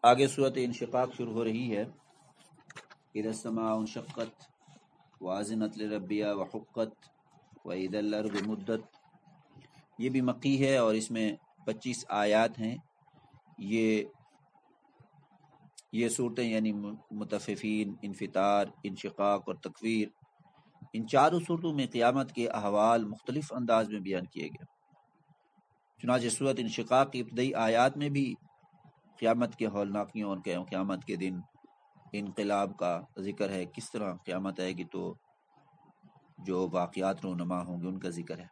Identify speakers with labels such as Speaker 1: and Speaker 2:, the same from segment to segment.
Speaker 1: آگے صورت انشقاق شروع ہو رہی ہے۔ اذا السماء انشقت وازنت لربها وحقت واذا الارض مدت، یہ بھی مکی ہے اور اس میں 25 آیات ہیں۔ یہ صورتیں یعنی مطففین، انفطار، انشقاق اور تکویر، ان چاروں صورتوں میں قیامت کے احوال مختلف انداز میں بیان کیے گئے۔ چنانچہ صورت انشقاق کی ابتدائی آیات میں بھی قیامت کے ہولناکیوں اور قیامت کے دن انقلاب کا ذکر ہے، کس طرح قیامت آئے گی تو جو واقعات رونما ہوں گے ان کا ذکر ہے۔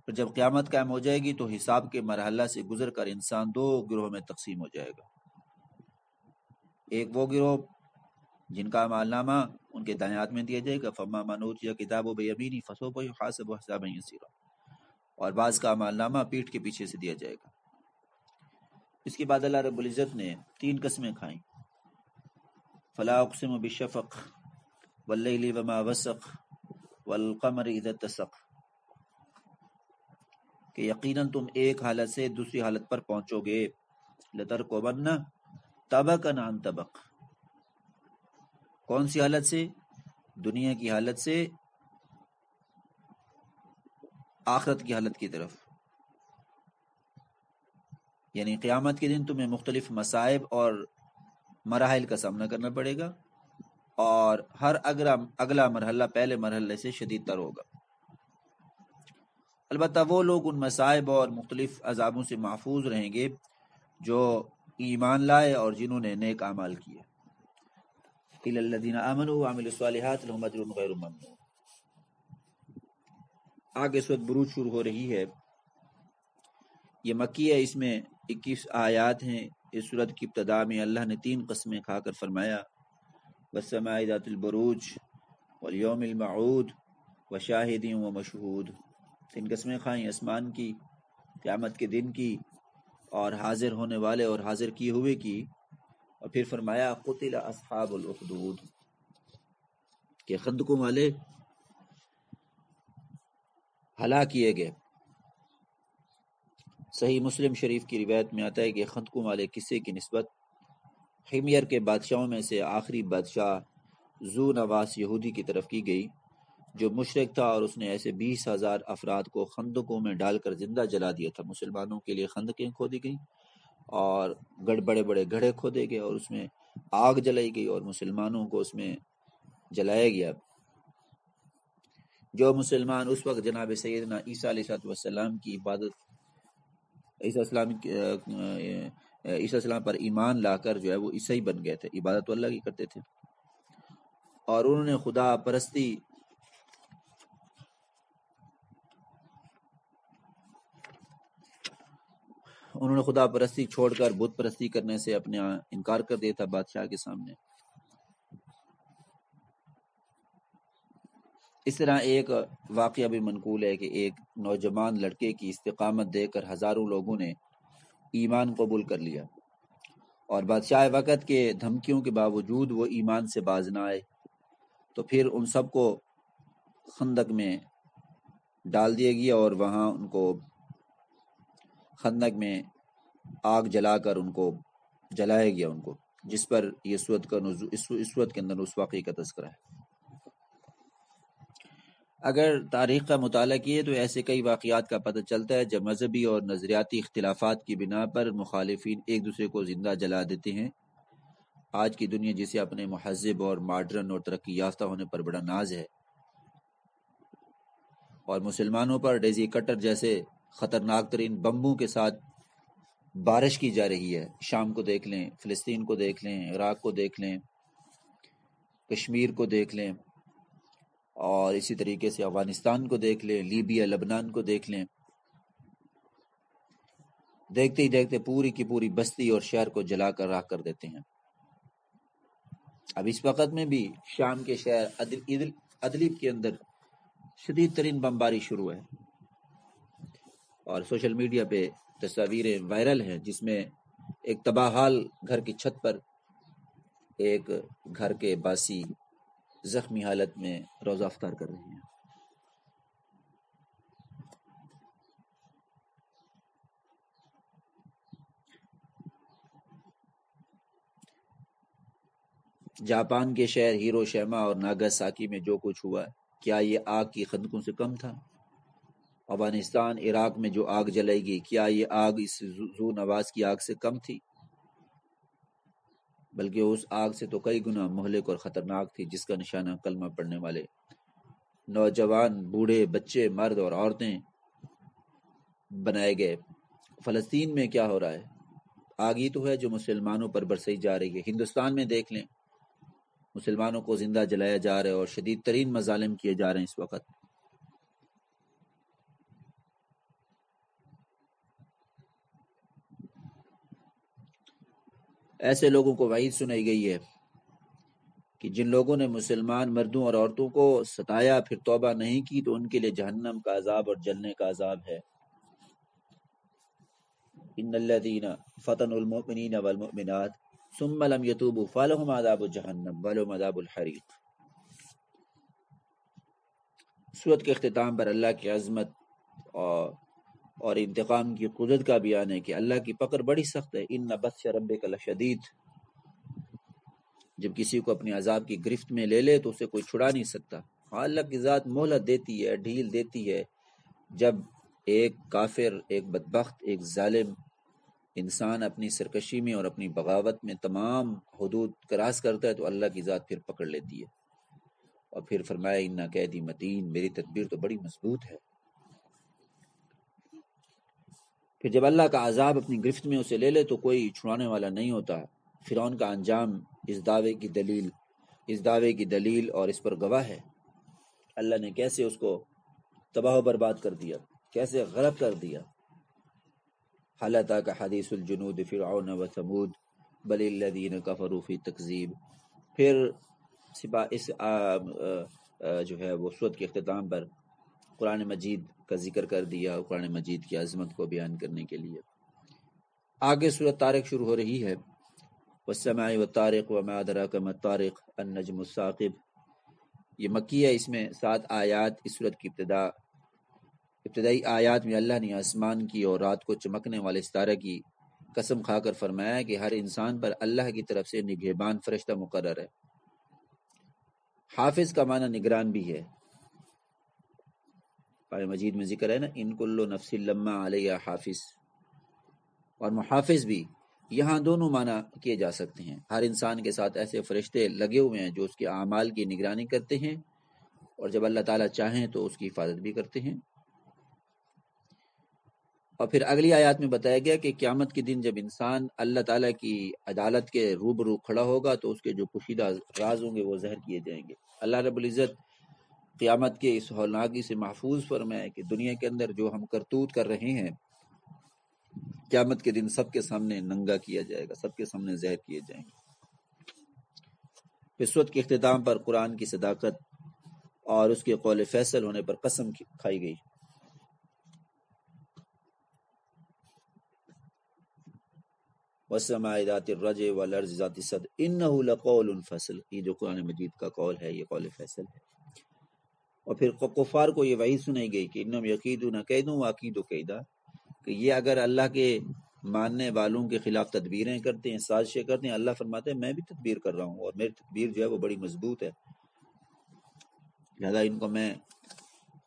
Speaker 1: پھر جب قیامت قائم ہو جائے گی تو حساب کے مرحلہ سے گزر کر انسان دو گروہ میں تقسیم ہو جائے گا۔ ایک وہ گروہ جن کا اعمال نامہ ان کے دائیں ہاتھ میں دیا جائے گا، فما من اوتی کتابہ بیمینہ فسوف یحاسب حسابا یسیرا، اور بعض کا اعمال نامہ پیٹھ کے پیچھے سے دیا جائے گا۔ اس کے بعد اللہ رب العزت نے 3 قسمیں کھائیں، فلا اقسم بالشفق واللیل وما وسق والقمر اذا اتسق، کہ یقیناً تم ایک حالت سے دوسری حالت پر پہنچو گے، لترکبن طبقا عن طبق، کون سی حالت سے؟ دنیا کی حالت سے آخرت کی حالت کی طرف، یعنی قیامت کے دن تمہیں مختلف مصائب اور مراحل کا سامنا کرنا پڑے گا، اور ہر اگلا مرحلہ پہلے مرحلے سے شدید تر ہوگا۔ البتہ وہ لوگ ان مصائب اور مختلف عذابوں سے محفوظ رہیں گے جو ایمان لائے اور جنہوں نے نیک اعمال کیے۔ الا الذين امنوا وعملوا الصالحات لهم اجر غیر ممنون۔ آگے سورۃ بروج شروع ہو رہی ہے، یہ مکی ہے، اس میں 21 آیات ہیں۔ اس سورت کی ابتدا میں اللہ نے 3 قسمیں کھا کر فرمایا، والسماء ذات البروج والیوم الموعود وشاہد ومشہود، 3 قسمیں کھائیں، آسمان کی، قیامت کے دن کی، اور حاضر ہونے والے اور حاضر کیے ہوئے کی۔ اور پھر فرمایا قتل اصحاب الاخدود، کہ خندقوں والے ہلاک کیے گئے۔ صحیح مسلم شریف کی روایت میں آتا ہے کہ خندقوں والے قصے کی نسبت حمیر کے بادشاہوں میں سے آخری بادشاہ ذو نواس یہودی کی طرف کی گئی، جو مشرک تھا، اور اس نے ایسے 20,000 افراد کو خندقوں میں ڈال کر زندہ جلا دیا تھا۔ مسلمانوں کے لیے خندقیں کھودی گئیں اور بڑے بڑے گڑھے کھودے گئے اور اس میں آگ جلائی گئی اور مسلمانوں کو اس میں جلایا گیا۔ جو مسلمان اس وقت جناب سیدنا عیسیٰ علیہ السلام کی عبادت، عیسیٰ السلام پر ایمان لا کر جو ہے وہ عیسائی بن گئے تھے، عبادت تو اللہ کی کرتے تھے، اور انہوں نے خدا پرستی چھوڑ کر بت پرستی کرنے سے اپنے انکار کر دیا تھا بادشاہ کے سامنے۔ اس طرح ایک واقعہ بھی منقول ہے کہ ایک نوجوان لڑکے کی استقامت دیکھ کر ہزاروں لوگوں نے ایمان قبول کر لیا، اور بادشاہ وقت کے دھمکیوں کے باوجود وہ ایمان سے باز نہ آئے، تو پھر ان سب کو خندق میں ڈال دیا گیا اور وہاں ان کو خندق میں آگ جلا کر ان کو جلایا گیا، ان کو، جس پر یہ سورت کا اس سورت کے اندر اس واقعے کا تذکرہ ہے۔ اگر تاریخ کا مطالعہ کیے تو ایسے کئی واقعات کا پتہ چلتا ہے جب مذہبی اور نظریاتی اختلافات کی بنا پر مخالفین ایک دوسرے کو زندہ جلا دیتے ہیں۔ آج کی دنیا جسے اپنے مہذب اور ماڈرن اور ترقی یافتہ ہونے پر بڑا ناز ہے، اور مسلمانوں پر ڈیزی کٹر جیسے خطرناک ترین بمبوں کے ساتھ بارش کی جا رہی ہے۔ شام کو دیکھ لیں، فلسطین کو دیکھ لیں، عراق کو دیکھ لیں، کشمیر کو دیکھ لیں، اور اسی طریقے سے افغانستان کو دیکھ لیں، لیبیا، لبنان کو دیکھ لیں۔ دیکھتے ہی دیکھتے پوری کی پوری بستی اور شہر کو جلا کر راکھ کر دیتے ہیں۔ اب اس وقت میں بھی شام کے شہر ادلب کے اندر شدید ترین بمباری شروع ہے، اور سوشل میڈیا پہ تصاویریں وائرل ہیں جس میں ایک تباہ حال گھر کی چھت پر ایک گھر کے باسی زخمی حالت میں روزہ افطار کر رہے ہیں۔ جاپان کے شہر ہیروشیما اور ناگاساکی میں جو کچھ ہوا، کیا یہ آگ کی خندقوں سے کم تھا؟ افغانستان، عراق میں جو آگ جلائے گی، کیا یہ آگ اس ذو نواز کی آگ سے کم تھی؟ بلکہ اس آگ سے تو کئی گنا مہلک اور خطرناک تھی، جس کا نشانہ کلمہ پڑھنے والے نوجوان، بوڑھے، بچے، مرد اور عورتیں بنائے گئے۔ فلسطین میں کیا ہو رہا ہے؟ آگ ہی تو ہے جو مسلمانوں پر برسائی جا رہی ہے۔ ہندوستان میں دیکھ لیں، مسلمانوں کو زندہ جلایا جا رہا ہے اور شدید ترین مظالم کیے جا رہے ہیں اس وقت۔ ایسے لوگوں کو وعید سنائی گئی ہے کہ جن لوگوں نے مسلمان مردوں اور عورتوں کو ستایا پھر توبہ نہیں کی تو ان کے لیے جہنم کا عذاب اور جلنے کا عذاب ہے۔ ان الذین فتنوا المؤمنین والمؤمنات ثم لم يتوبوا فلهم عذاب جہنم ولهم عذاب الحریق۔ سورت کے اختتام پر اللہ کی عظمت اور انتقام کی قدرت کا بیان ہے کہ اللہ کی پکڑ بڑی سخت ہے۔ ان بطش ربک لشدید، جب کسی کو اپنے عذاب کی گرفت میں لے لے تو اسے کوئی چھڑا نہیں سکتا۔ ہاں، اللہ کی ذات مہلت دیتی ہے، ڈھیل دیتی ہے۔ جب ایک کافر، ایک بدبخت، ایک ظالم انسان اپنی سرکشی میں اور اپنی بغاوت میں تمام حدود کراس کرتا ہے تو اللہ کی ذات پھر پکڑ لیتی ہے اور پھر فرمایا اِنَّ کیدی متین، میری تدبیر تو بڑی مضبوط ہے۔ پھر جب اللہ کا عذاب اپنی گرفت میں اسے لے لے تو کوئی چھڑانے والا نہیں ہوتا۔ فرعون کا انجام اس دعوے کی دلیل اور اس پر گواہ ہے۔ اللہ نے کیسے اس کو تباہ و برباد کر دیا، کیسے غرق کر دیا۔ حل اتاک حدیث الجنود فرعون و ثمود بل الذین کفروا فی تکذیب۔ پھر اس جو ہے وہ سورت کے اختتام پر قرآن مجید کا ذکر کر دیا، قرآن مجید کی عظمت کو بیان کرنے کے لیے۔ آگے سورت طارق شروع ہو رہی ہے، والسماء والطارق وما ادراک ما الطارق النجم الثاقب۔ یہ مکی ہے، اس میں 7 آیات۔ اس سورت کی ابتدائی آیات میں اللہ نے آسمان کی اور رات کو چمکنے والے ستارہ کی قسم کھا کر فرمایا کہ ہر انسان پر اللہ کی طرف سے نگہبان فرشتہ مقرر ہے۔ حافظ کا معنی نگران بھی ہے۔ قرآن مجید میں ذکر ہے نا، ان کل نفس لما علیہ حافظ، اور محافظ بھی۔ یہاں دونوں معنی کیے جا سکتے ہیں۔ ہر انسان کے ساتھ ایسے فرشتے لگے ہوئے ہیں جو اس کے اعمال کی نگرانی کرتے ہیں، اور جب اللہ تعالیٰ چاہیں تو اس کی حفاظت بھی کرتے ہیں۔ اور پھر اگلی آیات میں بتایا گیا کہ قیامت کے دن جب انسان اللہ تعالیٰ کی عدالت کے روبرو کھڑا ہوگا تو اس کے جو پوشیدہ راز ہوں گے وہ ظاہر کیے جائیں گے۔ اللہ رب العزت قیامت کے اس ہولناکی سے محفوظ فرمائے کہ دنیا کے اندر جو ہم کرتوت کر رہے ہیں قیامت کے دن سب کے سامنے ننگا کیا جائے گا، سب کے سامنے ظاہر کیے جائیں گے۔ پھر سورت کے اختتام پر قرآن کی صداقت اور اس کے قول فیصل ہونے پر قسم کھائی گئی۔ وَالسَّمَاءِ ذَاتِ الرَّجْعِ وَالْأَرْضِ ذَاتِ الصَّدْعِ إِنَّهُ لَقَوْلٌ فَصْلٌ۔ یہ جو قرآن مجید کا قول ہے یہ قول فیصل ہے۔ اور پھر کفار کو یہ وعید سنائی گئی کہ انہم یکیدون کیدا واکید کیدا، کہ یہ اگر اللہ کے ماننے والوں کے خلاف تدبیریں کرتے ہیں، سازشیں کرتے ہیں، اللہ فرماتے ہیں میں بھی تدبیر کر رہا ہوں اور میری تدبیر جو ہے وہ بڑی مضبوط ہے، لہذا ان کو میں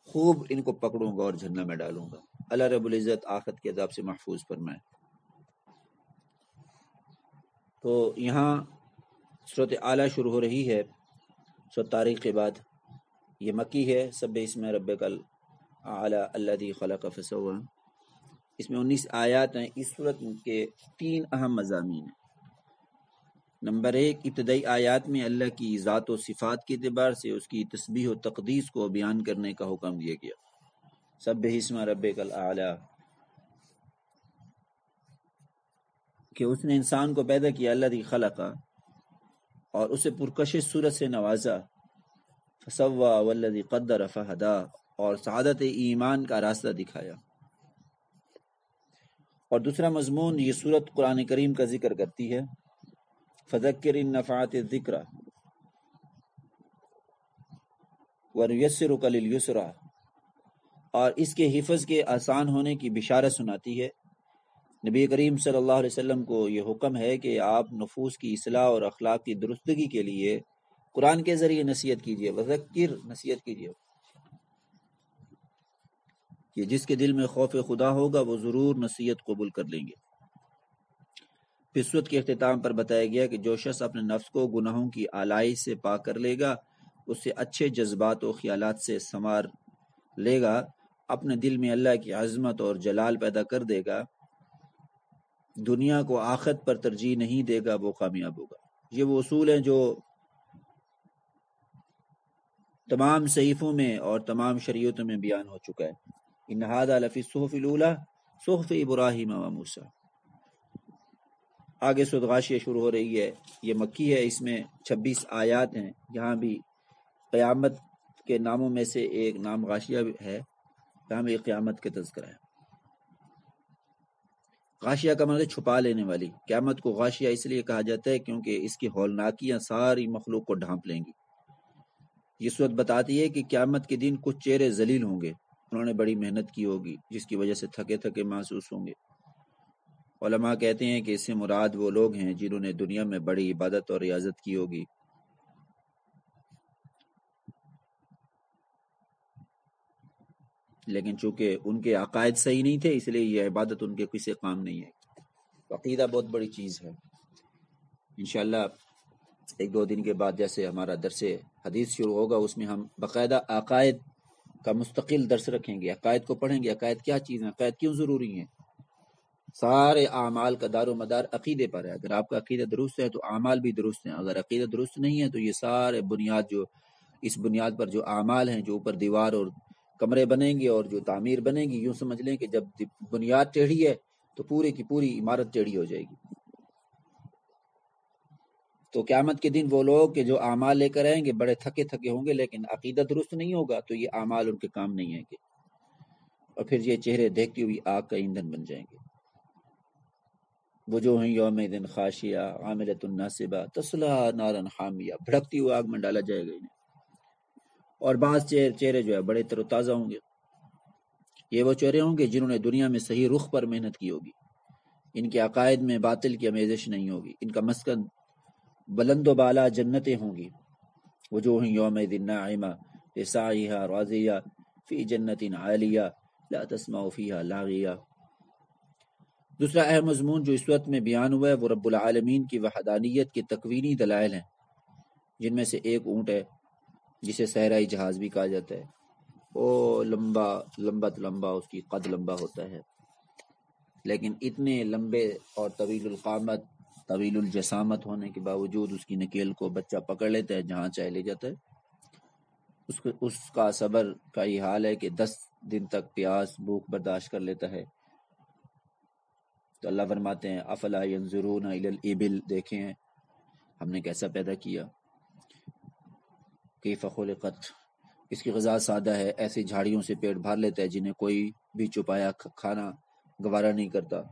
Speaker 1: خوب ان کو پکڑوں گا اور جہنم میں ڈالوں گا۔ اللہ رب العزت آخرت کے عذاب سے محفوظ فرمائے۔ تو یہاں سورۃ اعلیٰ شروع ہو رہی ہے سورۃ طارق کے بعد۔ یہ مکی ہے۔ سبح اسم ربک الاعلیٰ الذی خلق فسوی۔ اس میں 19 آیات ہیں۔ اس سورت کے 3 اہم مضامین ہیں۔ نمبر 1، ابتدائی آیات میں اللہ کی ذات و صفات کے اعتبار سے اس کی تسبیح و تقدیس کو بیان کرنے کا حکم دیا گیا۔ سبح اسم ربک الاعلیٰ، کہ اس نے انسان کو پیدا کیا، الذی خلق، اور اسے پرکشش صورت سے نوازا، فسوی والذی قدر فہدی، اور سعادت ایمان کا راستہ دکھایا۔ اور دوسرا مضمون یہ سورت قرآن کریم کا ذکر کرتی ہے، فذکر ان نفعت الذکر ونیسرک للیسری، اور اس کے حفظ کے آسان ہونے کی بشارت سناتی ہے۔ نبی کریم صلی اللہ علیہ وسلم کو یہ حکم ہے کہ آپ نفوس کی اصلاح اور اخلاق کی درستگی کے لیے قرآن کے ذریعے نصیحت کیجیے، وذکر، نصیحت کیجیے، کہ جس کے دل میں خوف خدا ہوگا وہ ضرور نصیحت قبول کر لیں گے۔ پھر سورت کے اختتام پر بتایا گیا کہ جو شخص اپنے نفس کو گناہوں کی آلائش سے پاک کر لے گا، اس سے اچھے جذبات و خیالات سے سنوار لے گا، اپنے دل میں اللہ کی عظمت اور جلال پیدا کر دے گا، دنیا کو آخرت پر ترجیح نہیں دے گا، وہ کامیاب ہوگا۔ یہ وہ اصول ہیں جو تمام صحیفوں میں اور تمام شریعتوں میں بیان ہو چکا ہے۔ ان ھذا لفی الصحف الاولی صحف ابراہیم و موسیٰ۔ آگے سورۃ غاشیہ شروع ہو رہی ہے، یہ مکی ہے، اس میں 26 آیات ہیں۔ یہاں بھی قیامت کے ناموں میں سے ایک نام غاشیہ ہے، یہاں بھی قیامت کا تذکرہ ہے۔ غاشیہ کا مطلب چھپا لینے والی۔ قیامت کو غاشیہ اس لیے کہا جاتا ہے کیونکہ اس کی ہولناکیاں ساری مخلوق کو ڈھانپ لیں گی۔ یہ صورت بتاتی ہے کہ قیامت کے دن کچھ چہرے ذلیل ہوں گے، انہوں نے بڑی محنت کی ہوگی جس کی وجہ سے تھکے تھکے محسوس ہوں گے۔ علماء کہتے ہیں کہ اس سے مراد وہ لوگ ہیں جنہوں نے دنیا میں بڑی عبادت اور ریاضت کی ہوگی، لیکن چونکہ ان کے عقائد صحیح نہیں تھے اس لیے یہ عبادت ان کے کسی کام نہیں ہے۔ عقیدہ بہت بڑی چیز ہے۔ انشاءاللہ ایک دو دن کے بعد جیسے ہمارا درس حدیث شروع ہوگا، اس میں ہم باقاعدہ عقائد کا مستقل درس رکھیں گے، عقائد کو پڑھیں گے، عقائد کیا چیز ہیں، عقائد کیوں ضروری ہیں۔ سارے اعمال کا دار و مدار عقیدے پر ہے۔ اگر آپ کا عقیدہ درست ہے تو اعمال بھی درست ہیں، اگر عقیدہ درست نہیں ہے تو یہ سارے بنیاد جو اس بنیاد پر جو اعمال ہیں، جو اوپر دیوار اور کمرے بنیں گے اور جو تعمیر بنے گی، یوں سمجھ لیں کہ جب بنیاد ٹیڑھی ہے تو پورے کی پوری عمارت ٹیڑھی ہو جائے گی۔ تو قیامت کے دن وہ لوگ کہ جو اعمال لے کر آئیں گے بڑے تھکے تھکے ہوں گے، لیکن عقیدہ درست نہیں ہوگا تو یہ اعمال ان کے کام نہیں آئیں گے، اور پھر یہ چہرے دیکھتی ہوئی آگ کا ایندھن بن جائیں گے۔ وجوہ یومئذ خاشعہ عاملۃ ناصبہ تصلی نارا حامیہ، بھڑکتی ہوئی آگ میں ڈالا جائے گا انہیں۔ اور بعض چہرے جو ہے بڑے تر و تازہ ہوں گے، یہ وہ چہرے ہوں گے جنہوں نے دنیا میں صحیح رخ پر محنت کی ہوگی، ان کے عقائد میں باطل کی آمیزش نہیں ہوگی، ان کا مسکن بلند و بالا جنتیں ہوں گی۔ وجوہ یومئذ ناعمہ لسعیہا راضیہ فی جنت عالیہ لا تسمع فیہا لاغیہ۔ دوسرا اہم مضمون جو اس وقت میں بیان ہوا ہے وہ رب العالمین کی وحدانیت کے تکوینی دلائل ہیں، جن میں سے ایک اونٹ ہے جسے صحرائی جہاز بھی کہا جاتا ہے۔ وہ لمبا اس کی قد لمبا ہوتا ہے، لیکن اتنے لمبے اور طویل القامت طویل الجسامت ہونے کے باوجود اس کی نکیل کو بچہ پکڑ لیتا ہے، جہاں چاہے لے جاتا ہے۔ اس کا صبر کا یہ حال ہے کہ 10 دن تک پیاس بھوک برداشت کر لیتا ہے۔ تو اللہ فرماتے ہیں افلا ینظرون الی الابل، دیکھیں ہم نے کیسا پیدا کیا، کیف خلقت، اس کی غذا سادہ ہے، ایسی جھاڑیوں سے پیٹ بھر لیتا ہے جنہیں کوئی بھی چھپایا کھانا گوارا نہیں کرتا۔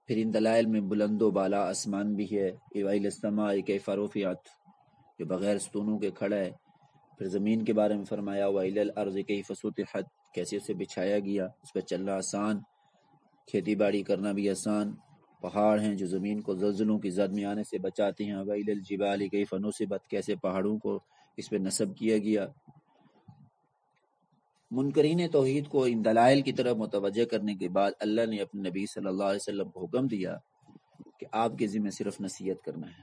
Speaker 1: پھر ان دلائل میں بلند و بالا آسمان بھی ہے، وإلی السماء کیف رفعت، جو بغیر ستونوں کے کھڑا ہے۔ پھر زمین کے بارے میں فرمایا وإلی الارض کیف سطحت، کیسے اسے بچھایا گیا، اس پہ چلنا آسان، کھیتی باڑی کرنا بھی آسان۔ پہاڑ ہیں جو زمین کو زلزلوں کی زد میں آنے سے بچاتے ہیں۔ وإلی الجبال کیف نصبت، کیسے پہاڑوں کو اس پہ نصب کیا گیا۔ منکرین توحید کو ان دلائل کی طرف متوجہ کرنے کے بعد اللہ نے اپنے نبی صلی اللہ علیہ وسلم کو حکم دیا کہ آپ کے ذمہ صرف نصیحت کرنا ہے،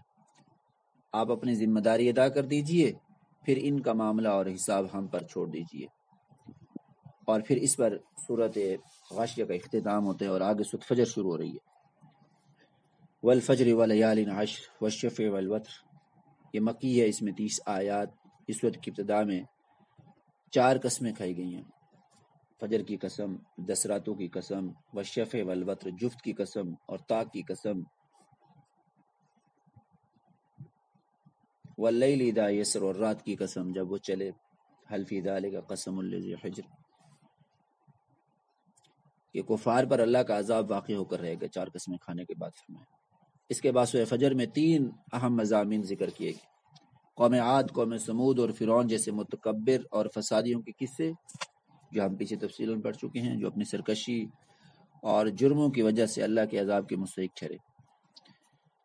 Speaker 1: آپ اپنی ذمہ داری ادا کر دیجئے، پھر ان کا معاملہ اور حساب ہم پر چھوڑ دیجئے۔ اور پھر اس پر سورۃ غاشیہ کا اختتام ہوتا ہے اور آگے سورۃ فجر شروع ہو رہی ہے۔ والفجر وليال عشر والشفع والوتر، یہ مکی ہے، اس میں 30 آیات۔ اس سورت کی ابتدا میں 4 قسمیں کھائی گئی ہیں، فجر کی قسم، 10 راتوں کی قسم، والشفع والوتر، جفت کی قسم اور طاق کی قسم، واللیل اذا یسر، اور رات کی قسم جب وہ چلے، هل فی ذلک قسم لذی حجر، کہ کفار پر اللہ کا عذاب واقع ہو کر رہے گا 4 قسمیں کھانے کے بعد فرمایا۔ اس کے بعد سورہ فجر میں 3 اہم مضامین ذکر کیے گئے، قوم عاد، قوم سمود اور فرعون جیسے متکبر اور فسادیوں کے قصے جو ہم پیچھے تفصیلاً پڑھ چکے ہیں، جو اپنی سرکشی اور جرموں کی وجہ سے اللہ کے عذاب کے مستحق ٹھہرے۔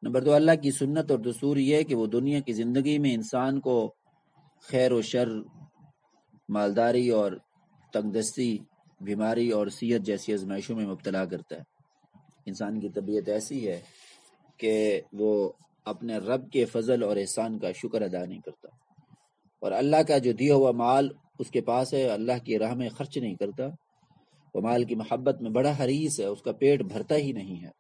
Speaker 1: نمبر 2، اللہ کی سنت اور دستور یہ ہے کہ وہ دنیا کی زندگی میں انسان کو خیر و شر، مالداری اور تنگ دستی، بیماری اور صحت جیسی آزمائشوں میں مبتلا کرتا ہے۔ انسان کی طبیعت ایسی ہے کہ وہ اپنے رب کے فضل اور احسان کا شکر ادا نہیں کرتا، اور اللہ کا جو دیا ہوا مال اس کے پاس ہے، اللہ کی راہ میں خرچ نہیں کرتا، وہ مال کی محبت میں بڑا حریص ہے، اس کا پیٹ بھرتا ہی نہیں ہے۔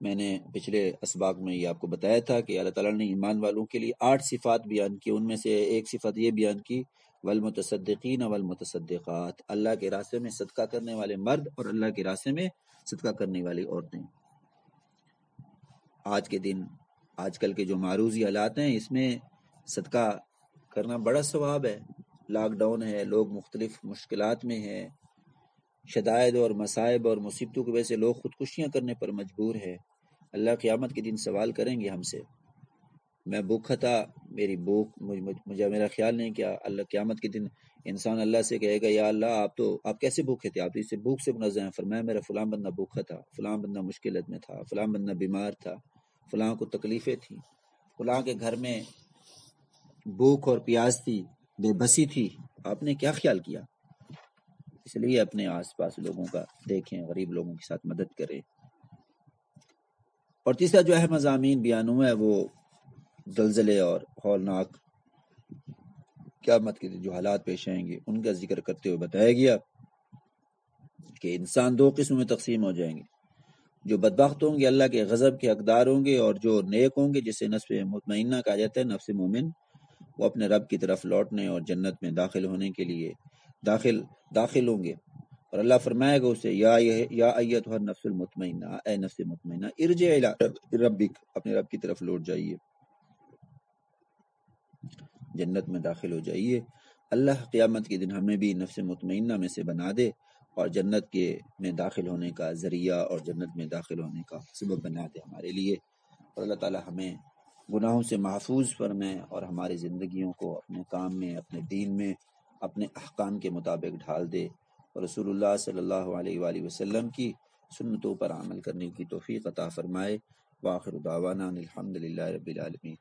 Speaker 1: میں نے پچھلے اسباق میں یہ آپ کو بتایا تھا کہ اللہ تعالیٰ نے ایمان والوں کے لیے 8 صفات بیان کی، ان میں سے ایک صفت یہ بیان کی والمتصدقین والمتصدقات، اللہ کے راستے میں صدقہ کرنے والے مرد اور اللہ کے راستے میں صدقہ کرنے والی عورتیں۔ آج کے دن، آج کل کے جو معروضی حالات ہیں، اس میں صدقہ کرنا بڑا ثواب ہے۔ لاک ڈاؤن ہے، لوگ مختلف مشکلات میں ہیں، شدائد اور مصائب اور مصیبتوں کی وجہ سے لوگ خودکشیاں کرنے پر مجبور ہے۔ اللہ قیامت کے دن سوال کریں گے ہم سے، میں بھوکا تھا، میری بھوک مجھے میرا خیال نہیں کیا۔ اللہ قیامت کے دن انسان اللہ سے کہے گا یا اللہ آپ کیسے بھوکے تھے، آپ تو اس سے بھوک سے منزہ ہیں۔ فرمایا میرا فلاں بندہ بھوکا تھا، فلاں بندہ مشکلت میں تھا، فلاں بندہ بیمار تھا، فلاں کو تکلیفیں تھیں، فلاں کے گھر میں بھوک اور پیاس تھی، بے بسی تھی، آپ نے کیا خیال کیا؟ اس لیے اپنے آس پاس لوگوں کا دیکھیں، غریب لوگوں کے ساتھ مدد کریں۔ اور تیسرا جو اہم مضامین بیان ہوا ہے وہ زلزلے اور ہولناک قیامت کے جو حالات پیش آئیں گے ان کا ذکر کرتے ہوئے بتایا گیا کہ انسان 2 قسم میں تقسیم ہو جائیں گے، جو بدبخت ہوں گے اللہ کے غضب کے حقدار ہوں گے، اور جو نیک ہوں گے جسے نفس مطمئنہ کہا جاتا ہے، نفس مومن، وہ اپنے رب کی طرف لوٹنے اور جنت میں داخل ہونے کے لیے داخل ہوں گے۔ اور اللہ فرمائے گا اسے یا ایتھا النفس المطمئنہ، اے نفس مطمئنہ ارجع الی ربک، اپنے رب کی طرف لوٹ جائیے، جنت میں داخل ہو جائیے۔ اللہ قیامت کے دن ہمیں بھی نفس مطمئنہ میں سے بنا دے اور جنت کے میں داخل ہونے کا ذریعہ اور جنت میں داخل ہونے کا سبب بنا دے ہمارے لیے، اور اللہ تعالی ہمیں گناہوں سے محفوظ فرمائے اور ہماری زندگیوں کو اپنے کام میں، اپنے دین میں، اپنے احکام کے مطابق ڈھال دے، اور رسول اللہ صلی اللہ علیہ وآلہ وسلم کی سنتوں پر عمل کرنے کی توفیق عطا فرمائے۔ وآخر دعوانا الحمد للہ رب العالمین۔